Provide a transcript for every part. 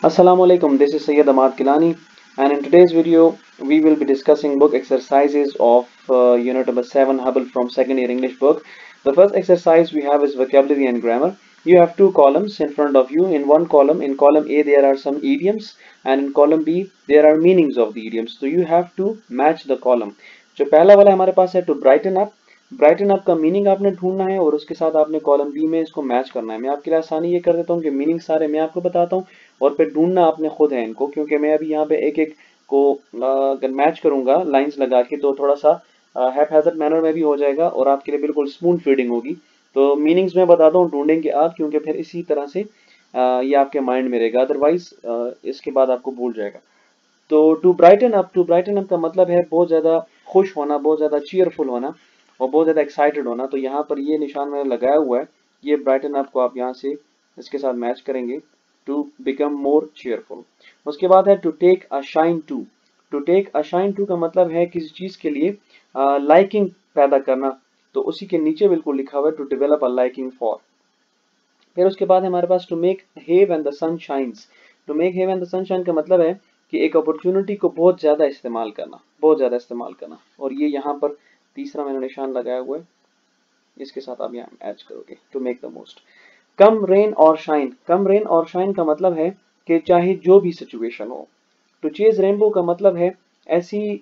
Assalamu alaikum, this is Sayyid Ahmad Kilani, and in today's video we will be discussing book exercises of unit number 7 Hubble from second year English book. The first exercise we have is vocabulary and grammar. You have two columns in front of you. In column A there are some idioms, and in column B there are meanings of the idioms. So you have to match the column. जो पहला वाला हमारे पास है to brighten up का meaning आपने ढूंढना है और उसके साथ आपने कॉलम बी में इसको मैच करना है। मैं आपके लिए आसानी ये कर देता हूँ कि मीनिंग सारे मैं आपको बताता हूँ और फिर ढूंढना आपने खुद है इनको, क्योंकि मैं अभी यहाँ पे एक एक को अगर मैच करूंगा लाइंस लगा के तो थोड़ा सा हैपहैज़र्ड मैनर में भी हो जाएगा और आपके लिए बिल्कुल स्मूथ फीडिंग होगी। तो मीनिंग्स मैं बताता हूँ, ढूंढेंगे आप, क्योंकि फिर इसी तरह से ये आपके माइंड में रहेगा, अदरवाइज इसके बाद आपको भूल जाएगा। तो टू ब्राइटन अप का मतलब है बहुत ज़्यादा खुश होना, बहुत ज़्यादा चीयरफुल होना और बहुत ज़्यादा एक्साइटेड होना। तो यहाँ पर ये निशान मैंने लगाया हुआ है, ये ब्राइटन अप को आप यहाँ से इसके साथ मैच करेंगे, टू बिकम मोर चीयरफुल। उसके बाद है to take a shine to का मतलब है किसी चीज़ के लिए लाइकिंग पैदा करना, तो उसी के नीचे बिल्कुल लिखा हुआ है to develop a liking for. फिर उसके बाद है हमारे पास to make hay when the sun shines. To make hay when the sun shine का मतलब है कि एक अपॉर्चुनिटी को बहुत ज़्यादा इस्तेमाल करना, और ये यहाँ पर तीसरा मैंने निशान लगाया हुआ है, इसके साथ आप यहाँ मैच करोगे, to make the most. Come rain और शाइन का मतलब है कि चाहे जो भी सिचुएशन हो। टू चेज रेनबो का मतलब है ऐसे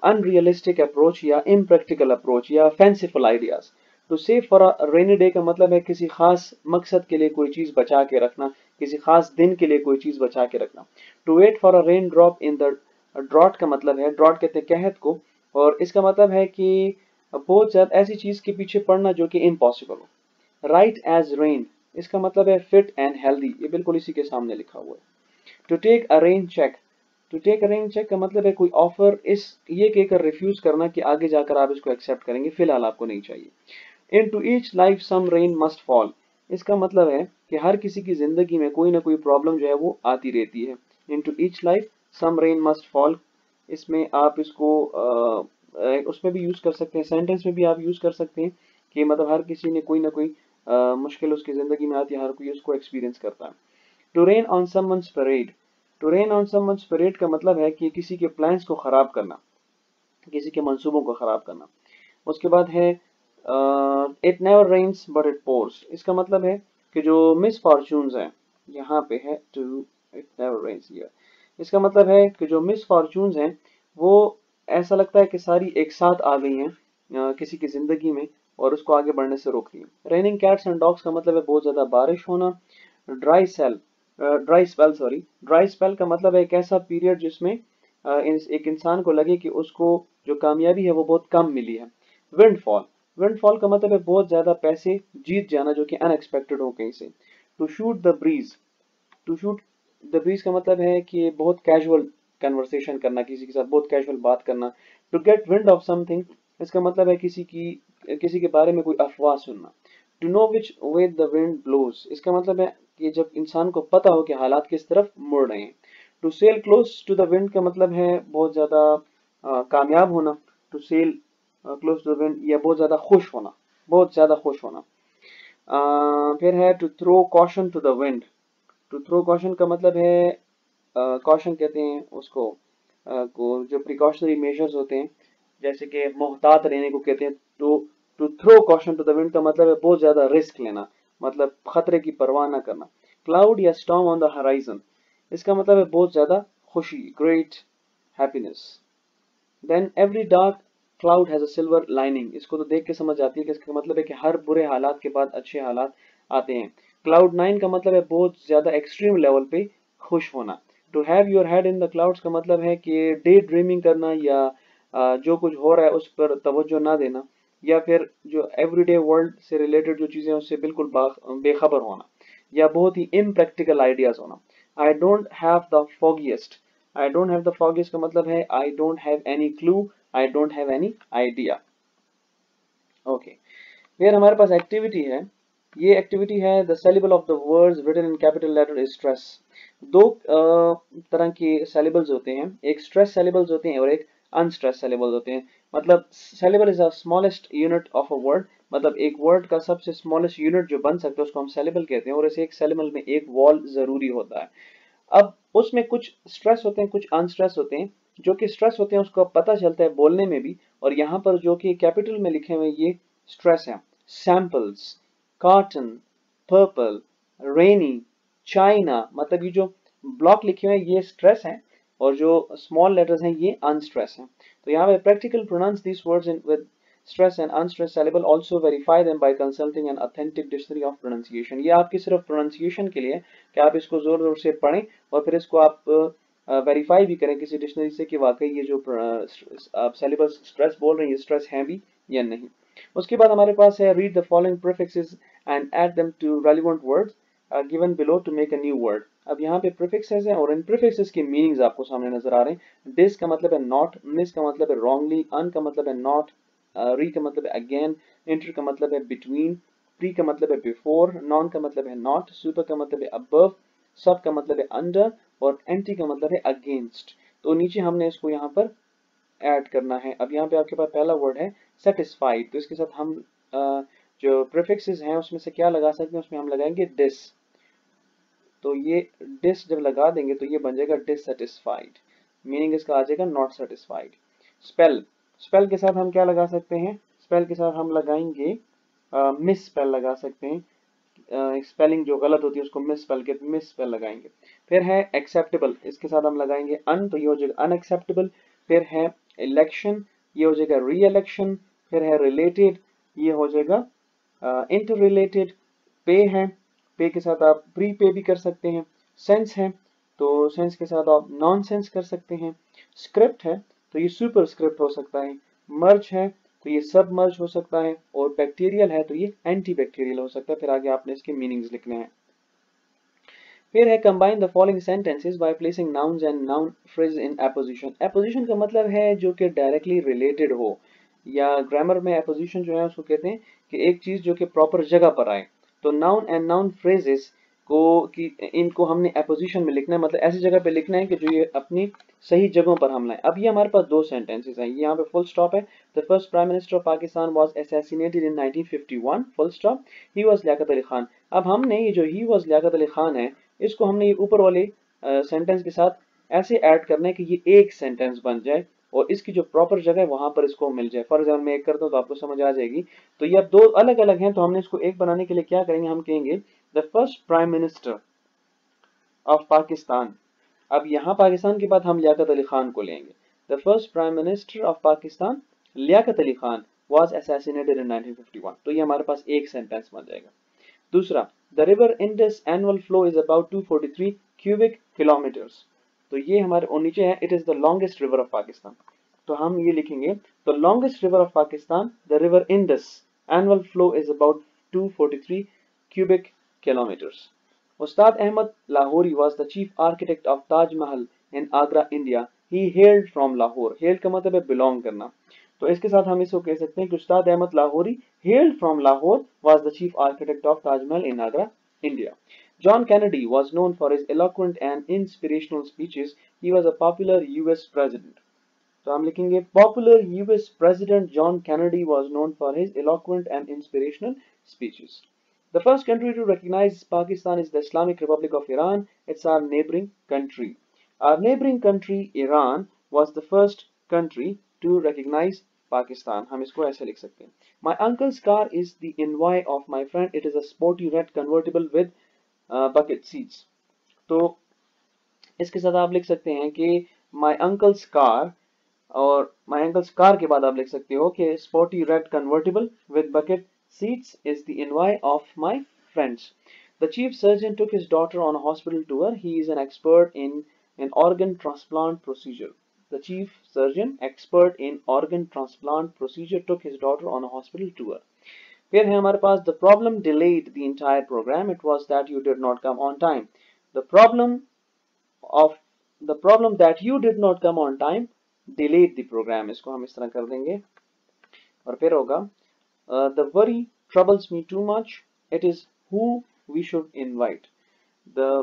अनरियलिस्टिक अप्रोच या इम्प्रैक्टिकल अप्रोच या fanciful ideas. To save for a rainy day का मतलब है किसी खास मकसद के लिए कोई चीज़ बचा के रखना, किसी खास दिन के लिए कोई चीज़ बचा के रखना। To wait for a rain drop in the drought का मतलब है, ड्रॉट कहते हैं कहत को, और इसका मतलब है कि बहुत ज़्यादा ऐसी चीज़ के पीछे पड़ना जो कि इम्पॉसिबल हो। राइट एज रेन, इसका मतलब है फिट एंड हेल्दी, ये बिल्कुल इसी के सामने लिखा हुआ है। To take a rain check का मतलब है कोई ऑफर इस ये कहकर रिफ्यूज करना कि आगे जाकर आप इसको एक्सेप्ट करेंगे, फिलहाल आपको नहीं चाहिए। Into each life some rain must fall, इसका मतलब है कि हर किसी की जिंदगी में कोई ना कोई प्रॉब्लम जो है वो आती रहती है। Into each life some rain must fall, इसमें आप इसको उसमें भी यूज कर सकते हैं, सेंटेंस में भी आप यूज कर सकते हैं कि मतलब हर किसी ने कोई ना कोई मुश्किल उसकी जिंदगी में आती है, हर कोई उसको एक्सपीरियंस करता है। To rain on someone's parade, का मतलब है कि किसी के प्लान्स को खराब करना, किसी के मंसूबों को खराब करना। उसके बाद है it never rains but it pours, इसका मतलब है कि जो मिसफॉर्चून्स हैं, यहाँ पे है two it never rains here, इसका मतलब है कि जो मिसफॉर्चून्स हैं वो ऐसा लगता है कि सारी एक साथ आ गई हैं किसी की जिंदगी में और उसको आगे बढ़ने से रोक रही है। रेनिंग कैट्स एंड डॉग्स का मतलब है बहुत ज्यादा बारिश होना। ड्राई सेल ड्राई स्पेल का मतलब है एक ऐसा पीरियड जिसमें एक इंसान को लगे कि उसको जो कामयाबी है वो बहुत कम मिली है। विंडफॉल का मतलब है बहुत ज्यादा पैसे जीत जाना जो कि अनएक्सपेक्टेड हो कहीं से। To shoot the breeze to shoot the breeze का मतलब है कि बहुत कैजुअल कन्वर्सेशन करना, किसी के साथ बहुत कैजुअल बात करना। To get wind of something, इसका मतलब है किसी के बारे में कोई अफवाह सुनना। To know which way the wind blows, इसका मतलब है कि जब इंसान को पता हो कि हालात किस तरफ मुड़ रहे हैं। To sail close to the wind का मतलब है बहुत ज्यादा कामयाब होना। To sail close to the wind या बहुत ज्यादा खुश होना। फिर है to throw caution to the wind. To throw caution का मतलब है कॉशन कहते हैं उसको जो प्रिकॉशनरी मेजर्स होते हैं, जैसे कि मोहतात रहने को कहते हैं। तो to throw caution to the wind का मतलब है बहुत ज्यादा रिस्क लेना, मतलब खतरे की परवाह ना करना। क्लाउड या स्टॉर्म ऑन द हराइजन, इसका मतलब है बहुत ज्यादा खुशी, great happiness. Then every dark cloud has a silver lining, इसको तो देख के समझ आती है कि इसका मतलब है कि हर बुरे हालात के बाद अच्छे हालात आते हैं। क्लाउड नाइन का मतलब है बहुत ज्यादा एक्सट्रीम लेवल पे खुश होना। To have your head in the clouds का मतलब है कि डे ड्रीमिंग करना या जो कुछ हो रहा है उस पर तवज्जो ना देना, या फिर जो एवरीडे वर्ल्ड से रिलेटेड जो चीजें उससे बिल्कुल बेखबर होना, या बहुत ही इम्प्रैक्टिकल आइडियाज होना। I don't have the foggiest I don't have the foggiest का मतलब है I don't have any clue, I don't have any idea. Okay, फिर हमारे पास एक्टिविटी है। ये एक्टिविटी है the syllable of the words written in capital letter is stress. दो तरह के सेलेबल्स होते हैं, एक स्ट्रेस सेलेबल्स होते हैं और एक अनस्ट्रेस सेलेबल्स होते हैं। मतलब syllable is the smallest unit of a word, मतलब एक वर्ड का सबसे स्मॉलेस्ट यूनिट जो बन सकता है उसको हम syllable कहते हैं, और ऐसे एक syllable में एक वॉल जरूरी होता है। अब उसमें कुछ स्ट्रेस होते हैं, कुछ अनस्ट्रेस होते हैं। जो कि स्ट्रेस होते हैं उसको अब पता चलता है बोलने में भी, और यहाँ पर जो कि कैपिटल में लिखे हुए ये स्ट्रेस है। सैंपल्स, कॉटन, पर्पल, रेनी, चाइना, मतलब ये जो ब्लॉक लिखे हुए हैं ये स्ट्रेस है, और जो स्मॉल लेटर्स हैं ये अनस्ट्रेस है। तो यहाँ पे practical pronounce this words in with stress and unstressed syllable, also verify them by consulting an authentic dictionary of pronunciation। ये आपकी सिर्फ pronunciation के लिए कि आप इसको जोर जोर से पढ़ें और फिर इसको आप वेरीफाई भी करें किसी डिक्शनरी से कि वाकई ये जो आप सिलेबल स्ट्रेस बोल रहे हैं ये स्ट्रेस है भी या नहीं। उसके बाद हमारे पास है read the following prefixes and add them to relevant words given below to make a new word. अब यहाँ पे प्रीफिक्सेस हैं और इन प्रीफिक्सेस के मीनिंग्स आपको सामने नजर आ रहे हैं। डिस का मतलब है नॉट, मिस का मतलब है रॉन्गली, अन का मतलब है नॉट, री का मतलब है अगेन, इंटर का मतलब है बिटवीन, प्री का मतलब है बिफोर, नॉन का मतलब है नॉट, सुपर का मतलब है अबव, सब का मतलब है अंडर, और एंटी का मतलब है अगेंस्ट। तो नीचे हमने इसको यहाँ पर ऐड करना है। अब यहाँ पे आपके पास पहला वर्ड है सेटिस्फाइड, तो इसके साथ हम जो प्रीफिक्सेस हैं उसमें से क्या लगा सकते हैं, उसमें हम लगाएंगे डिस। तो ये डिस जब लगा देंगे तो ये बन जाएगा डिससेटिस्फाइड, मीनिंग इसका आ जाएगा नॉट सेटिस्फाइड। स्पेल, स्पेल के साथ हम क्या लगा सकते हैं, स्पेल के साथ हम लगाएंगे मिस स्पेल लगा सकते हैं, स्पेलिंग जो गलत होती है उसको मिस स्पेल के मिस स्पेल लगाएंगे। फिर है एक्सेप्टेबल, इसके साथ हम लगाएंगे अन, तो ये हो जाएगा अनएक्सेप्टेबल। फिर है इलेक्शन, ये हो जाएगा री इलेक्शन। फिर है रिलेटेड, ये हो जाएगा इंटर रिलेटेड। पे है, पे के साथ आप प्री पे भी कर सकते हैं। सेंस है, तो सेंस के साथ आप नॉन सेंस कर सकते हैं। स्क्रिप्ट है तो ये सुपर स्क्रिप्ट हो सकता है। मर्ज है तो ये सब मर्ज हो सकता है, और बैक्टीरियल है तो ये एंटी बैक्टीरियल हो सकता है। फिर आगे आपने इसके मीनिंग्स लिखने हैं। फिर है combine the following sentences by placing nouns and noun phrase in apposition. Apposition का मतलब है जो कि डायरेक्टली रिलेटेड हो, या ग्रामर में एपोजिशन जो है उसको कहते हैं कि एक चीज जो कि प्रॉपर जगह पर आए। तो नाउन एंड नाउन फ्रेजेस को कि इनको हमने एपोजिशन में लिखना है, मतलब ऐसी जगह पे लिखना है कि जो ये अपनी सही जगहों पर हम लाएं। अब ये हमारे पास दो सेंटेंसेस हैं, ये यहाँ पे फुल स्टॉप है। The first prime minister of Pakistan was assassinated in 1951, full stop, he was Liaquat Ali Khan. अब हमने ये जो ही वाज लियाकत अली खान है इसको हमने ये ऊपर वाले सेंटेंस के साथ ऐसे ऐड करना है कि ये एक सेंटेंस बन जाए और इसकी जो प्रॉपर जगह है वहां पर इसको मिल जाए। फॉर एग्जाम्पल मैं एक करता हूँ तो आपको समझ आ जाएगी। तो ये अब दो अलग अलग हैं, तो हमने इसको एक बनाने के लिए क्या करेंगे, हम कहेंगे the first prime minister of Pakistan. अब यहाँ पाकिस्तान के बाद हम लियाकत अली खान को लेंगे। The first prime minister of Pakistan Liaquat Ali Khan was assassinated in 1951। तो ये हमारे पास एक सेंटेंस बन जाएगा। दूसरा, the river Indus annual flow is about 243 cubic kilometres. तो ये हमारे, और नीचे है it is the longest river of Pakistan. तो हम ये लिखेंगे the longest river of Pakistan, the river Indus annual flow is about 243 cubic kilometres. Ustad Ahmad Lahori was the chief architect of Taj Mahal in Agra, India. He hailed from Lahore. Hailed का मतलब है belong करना। तो इसके साथ हम इसको कह सकते हैं कि उस्ताद Ahmad Lahori hailed from Lahore was the chief architect of Taj Mahal in Agra, India. John Kennedy was known for his eloquent and inspirational speeches. He was a popular US president. तो हम लिखेंगे popular US president John Kennedy was known for his eloquent and inspirational speeches. The first country to recognize Pakistan is the Islamic Republic of Iran. It's our neighboring country. Our neighboring country, Iran, was the first country to recognize Pakistan. हम इसको ऐसे लिख सकते हैं. My uncle's car is the envy of my friend. It is a sporty red convertible with bucket seats. तो इसके साथ आप लिख सकते हैं कि my uncle's car, और my uncle's car के बाद आप लिख सकते हो कि sporty red convertible with bucket seats is the envy of my friends. The chief surgeon took his daughter on a hospital tour. He is an expert in an organ transplant procedure. The chief surgeon, expert in organ transplant procedure, took his daughter on a hospital tour. फिर है हमारे पास the problem delayed the entire program. It was that you did not come on time. The problem of the problem that you did not come on time delayed the program. इसको हम इस तरह कर देंगे और फिर होगा the worry troubles me too much. It is who we should invite.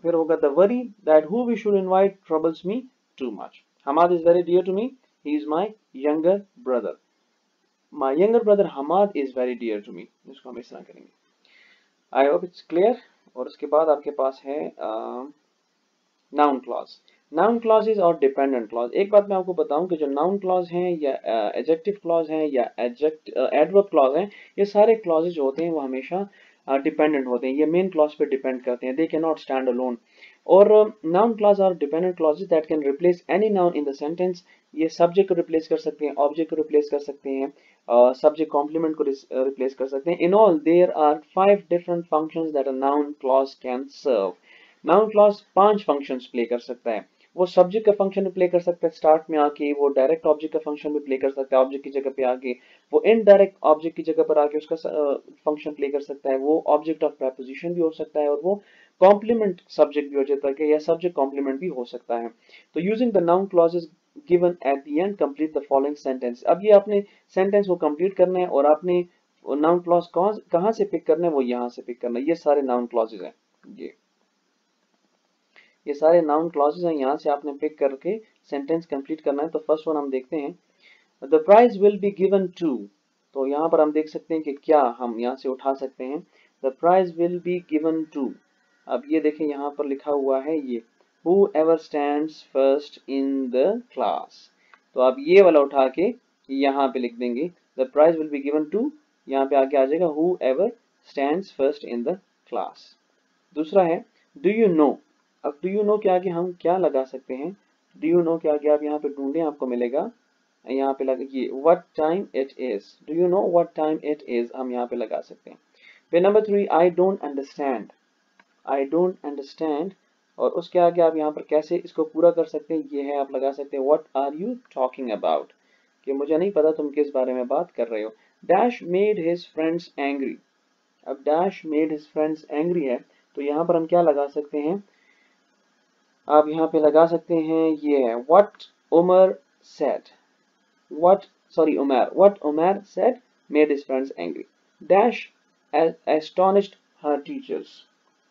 फिर होगा the worry that who we should invite troubles me too much. Hamad is very dear to me. He is my younger brother. My younger brother Hammad is very dear to me, इसको हम इस तरह करेंगे। I hope it's clear. और उसके बाद आपके पास है नाउन क्लॉज। नाउन क्लॉजेज और डिपेंडेंट क्लॉज। एक बात मैं आपको बताऊं कि जो नाउन क्लॉज हैं या एडजेक्टिव क्लॉज हैं या एडवर्ब क्लॉज हैं, ये सारे क्लॉजेज जो होते हैं वो हमेशा डिपेंडेंट होते हैं, ये मेन क्लॉज पे डिपेंड करते हैं, they can not stand alone. और नाउन क्लॉज और dependent clauses that can replace any noun in the sentence. ये सब्जेक्ट को रिप्लेस कर सकते हैं, ऑब्जेक्ट को रिप्लेस कर सकते हैं, सब्जेक्ट कॉम्प्लीमेंट को रिप्लेस कर सकते हैं। In all there are 5 different functions that a noun clause can serve. Noun clause 5 functions play कर सकता है। वो सब्जेक्ट का फंक्शन भी प्ले कर सकता है स्टार्ट में आके, वो डायरेक्ट ऑब्जेक्ट का फंक्शन भी प्ले कर सकता है ऑब्जेक्ट की जगह पे आके, वो इनडायरेक्ट ऑब्जेक्ट की जगह पर आके उसका फंक्शन प्ले कर सकता है, वो ऑब्जेक्ट ऑफ प्रेपोजिशन भी हो सकता है, और वो कॉम्प्लीमेंट सब्जेक्ट भी हो जाता है या सब्जेक्ट कॉम्प्लीमेंट भी हो सकता है। तो using the noun clauses given at the end complete the following sentence. अब ये आपने सेंटेंस को कंप्लीट करना है और आपने नाउन क्लॉज कहाँ से पिक करना है, वो यहाँ से पिक करना है। ये सारे नाउन क्लॉजेज हैं, ये सारे नाउन क्लॉजेज हैं, यहाँ से आपने पिक करके सेंटेंस कंप्लीट करना है। तो फर्स्ट वन हम देखते हैं, the prize will be given to. तो यहाँ पर हम देख सकते हैं कि क्या हम यहाँ से उठा सकते हैं, the prize will be given to. अब ये देखें यहाँ पर लिखा हुआ है ये whoever stands first in the class। तो आप ये वाला उठा के यहाँ पे लिख देंगे, the prize will be given to, यहाँ पे आके आ जाएगा whoever stands first in the class। दूसरा है do you know। अब do you know के आगे हम क्या लगा सकते हैं, do you know के आगे आप यहाँ पे ढूंढें, आपको मिलेगा यहाँ पे लगा ये what time it is, do you know what time it is, हम यहाँ पे लगा सकते हैं। फिर number 3 I don't understand, I don't understand, और उसके आगे आप यहाँ पर कैसे इसको पूरा कर सकते हैं, ये है आप लगा सकते हैं what are you talking about, कि मुझे नहीं पता तुम किस बारे में बात कर रहे हो। Dash made his friends angry। अब Dash made his friends angry है, तो यहाँ पर हम क्या लगा सकते हैं, आप यहाँ पे लगा सकते हैं ये है what Umar said, what Umar said made his friends angry। Dash astonished her teachers,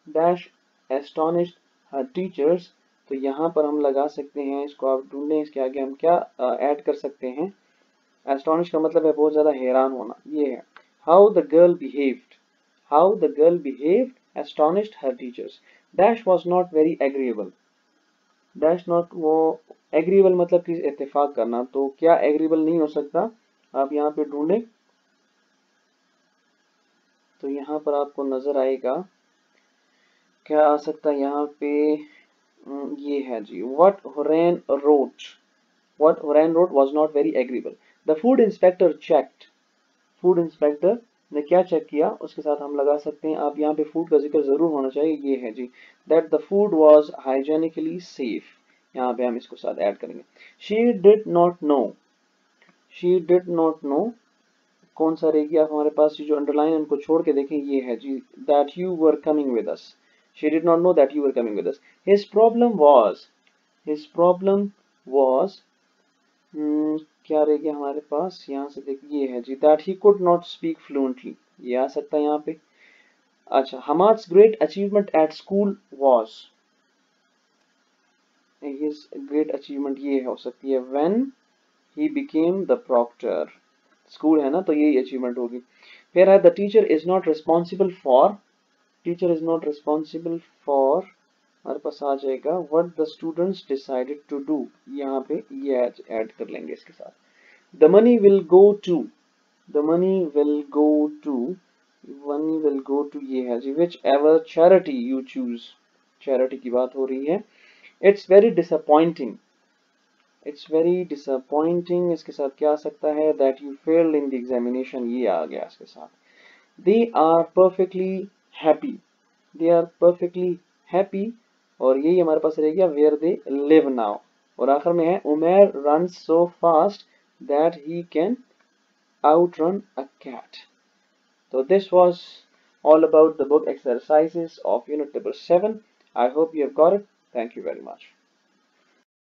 Dash astonished her teachers। तो यहाँ पर हम लगा सकते हैं, इसको आप ढूंढें, इसके आगे हम क्या ऐड कर सकते हैं। एस्टोनिश का मतलब है बहुत ज्यादा हैरान होना, ये है how the girl behaved, how the girl behaved astonished her teachers. Dash was not very agreeable, dash not, वो एग्रीएबल मतलब कि इत्तेफाक करना, तो क्या एग्रीएबल नहीं हो सकता, आप यहाँ पे ढूंढें तो यहाँ पर आपको नजर आएगा क्या आ सकता है यहाँ पे, ये है जी what Horan wrote, what Horan wrote was not very agreeable। The food inspector checked, food inspector ने क्या चेक किया, उसके साथ हम लगा सकते हैं, आप यहाँ पे फूड का जिक्र जरूर होना चाहिए, ये है जी that the food was hygienically safe, यहाँ पे हम इसको साथ ऐड करेंगे। she did not know, she did not know, कौन सा रहेगी आप हमारे पास, जो अंडरलाइन उनको छोड़ के देखें, ये है जी that you were coming with us, she did not know that you were coming with us। his problem was, his problem was, क्या रह गया हमारे पास, यहाँ से देखिए ये है जी that he could not speak fluently, ये आ सकता है यहाँ पे। अच्छा, Hamad's great achievement at school was, his great achievement ये हो सकती है when he became the proctor, school है ना तो यही अचीवमेंट होगी। फिर है the teacher is not responsible for, teacher is not responsible for, हमारे पास आ जाएगा what the students decided to do, यहाँ पे ये ऐड कर लेंगे इसके साथ। the money will go to, the money will go to, money will go to ये है जी which ever charity you choose, charity की बात हो रही है। it's very disappointing, it's very disappointing, इसके साथ क्या आ सकता है that you failed in the examination, ये आ गया इसके साथ। they are perfectly happy, they are perfectly happy, और यही हमारे पास रह गया where they live now, और आखिर में है Umair runs so fast that he can outrun a cat। So this was all about the book exercises of unit number 7। I hope you have got it. Thank you very much.